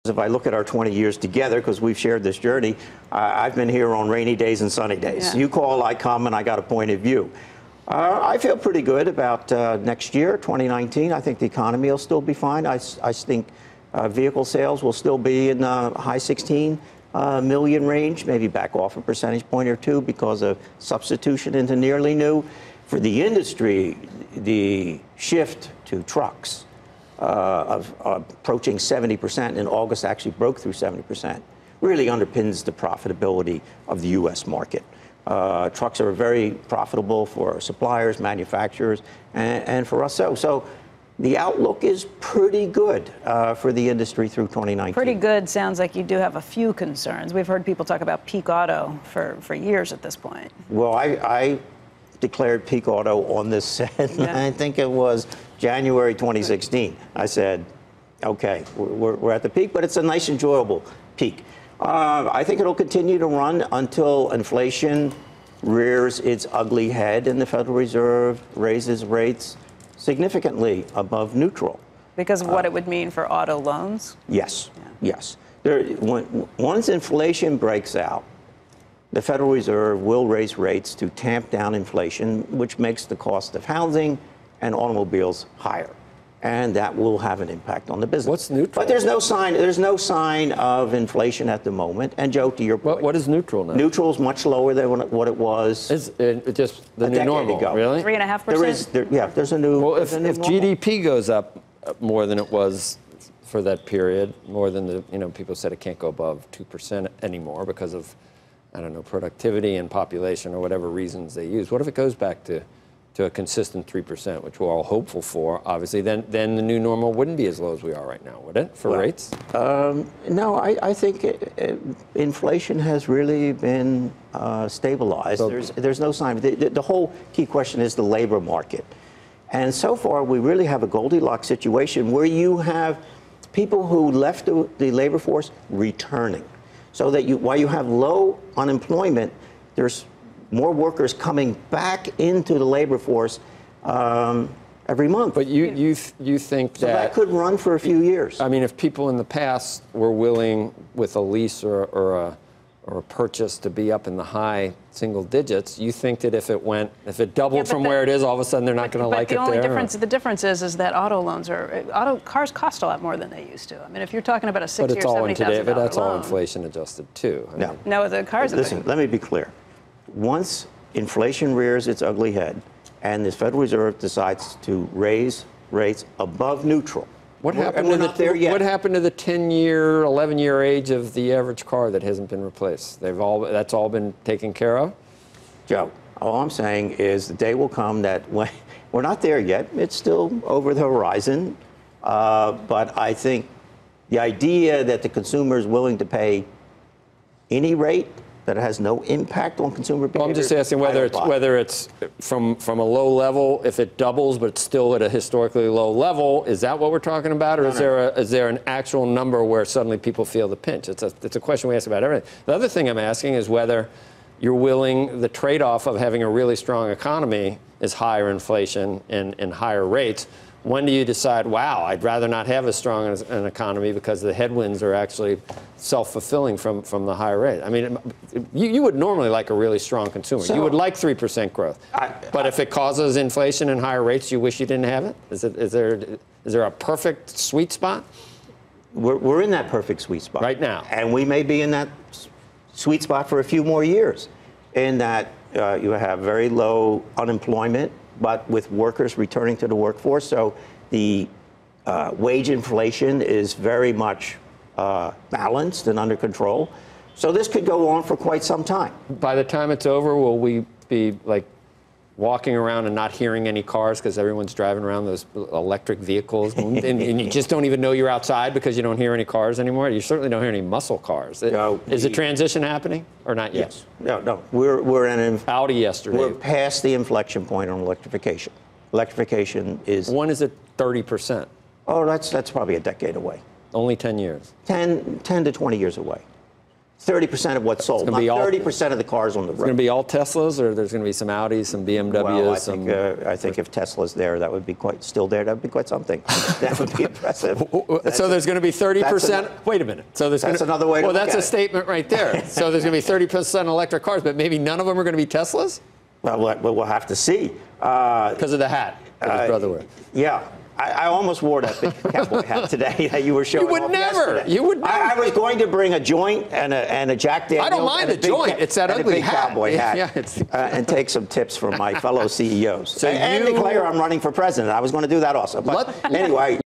if I look at our 20 years together, because we've shared this journey, I've been here on rainy days and sunny days. Yeah. You call, I come, and I got a point of view. I feel pretty good about next year, 2019. I think the economy will still be fine. I think vehicle sales will still be in the high 16 million range, maybe back off a percentage point or two because of substitution into nearly new. For the industry, the shift to trucks of approaching 70% in August, actually broke through 70%, really underpins the profitability of the U.S. market. Trucks are very profitable for suppliers, manufacturers, and for us. So the outlook is pretty good for the industry through 2019. Pretty good sounds like you do have a few concerns. We've heard people talk about peak auto for years at this point. Well, I declared peak auto on this set, yeah. I think it was January 2016. I said, okay, we're at the peak, but it's a nice, enjoyable peak. I think it'll continue to run until inflation rears its ugly head and the Federal Reserve raises rates significantly above neutral. Because of what it would mean for auto loans? Yes, yeah. Yes. Once inflation breaks out, the Federal Reserve will raise rates to tamp down inflation, which makes the cost of housing and automobiles higher. And that will have an impact on the business. What's neutral? But there's no sign of inflation at the moment. And Joe, to your point, what is neutral now? Neutral is much lower than what it was. Is it just the new normal? Ago. Really? 3.5%. There's a new. Well, if GDP goes up more than it was for that period, more than the people said it can't go above 2% anymore because of, I don't know, productivity and population or whatever reasons they use. What if it goes back to a consistent 3%, which we're all hopeful for? Obviously, then the new normal wouldn't be as low as we are right now, would it, for rates? No, I think inflation has really been stabilized. So, there's no sign. The whole key question is the labor market. And so far, we really have a Goldilocks situation where you have people who left the labor force returning. So that while you have low unemployment, there's more workers coming back into the labor force every month. But you think so that could run for a few years? I mean, if people in the past were willing, with a lease or a purchase, to be up in the high single digits, you think that if it doubled from where it is, all of a sudden they're not going to like it there? The difference is that cars cost a lot more than they used to. I mean, if you're talking about a $60,000 or $70,000 but that's loan, all inflation adjusted too. No, the cars. Listen, let me be clear. Once inflation rears its ugly head and the Federal Reserve decides to raise rates above neutral, what happened to the 10-year, 11-year age of the average car that hasn't been replaced? That's all been taken care of? Joe, all I'm saying is the day will come that when we're not there yet. It's still over the horizon. But I think the idea that the consumer is willing to pay any rate that it has no impact on consumer behavior. Well, I'm just asking whether it's from a low level, if it doubles, but it's still at a historically low level. Is that what we're talking about, or is there an actual number where suddenly people feel the pinch? It's a question we ask about everything. The other thing I'm asking is whether you're willing, the trade-off of having a really strong economy is higher inflation and higher rates. When do you decide, wow, I'd rather not have as strong an economy because the headwinds are actually self-fulfilling from the higher rate? I mean, you would normally like a really strong consumer. You would like 3% growth. But if it causes inflation and higher rates, you wish you didn't have it? Is there a perfect sweet spot? We're in that perfect sweet spot. Right now. And we may be in that sweet spot for a few more years, in that you have very low unemployment, but with workers returning to the workforce. So the wage inflation is very much balanced and under control. So this could go on for quite some time. By the time it's over, will we be like walking around and not hearing any cars because everyone's driving around those electric vehicles and you just don't even know you're outside because you don't hear any cars anymore? You certainly don't hear any muscle cars. Is the transition happening or not yet? Yes. No. We're in Audi yesterday. We're past the inflection point on electrification. Electrification is... When is it 30%? Oh, that's probably a decade away. Only 10 years? 10 to 20 years away. 30% of what's sold, not 30% of the cars on the road. It's going to be all Teslas, or there's going to be some Audis, some BMWs? Well, I think if Tesla's there, that would be quite something. That would be impressive. So there's going to be 30%. Wait a minute. So that's another way to look at it. Well, that's a statement right there. So there's going to be 30% electric cars, but maybe none of them are going to be Teslas? Well, we'll have to see. Because of the hat that his brother wears. Yeah. I almost wore that big cowboy hat today that you were showing. You would never. Yesterday. You would never. I was going to bring a joint and a Jack Daniels. I don't mind the joint. It's that ugly big hat. Cowboy hat. Yeah, and take some tips from my fellow CEOs. So and declare I'm running for president. I was going to do that also. But anyway.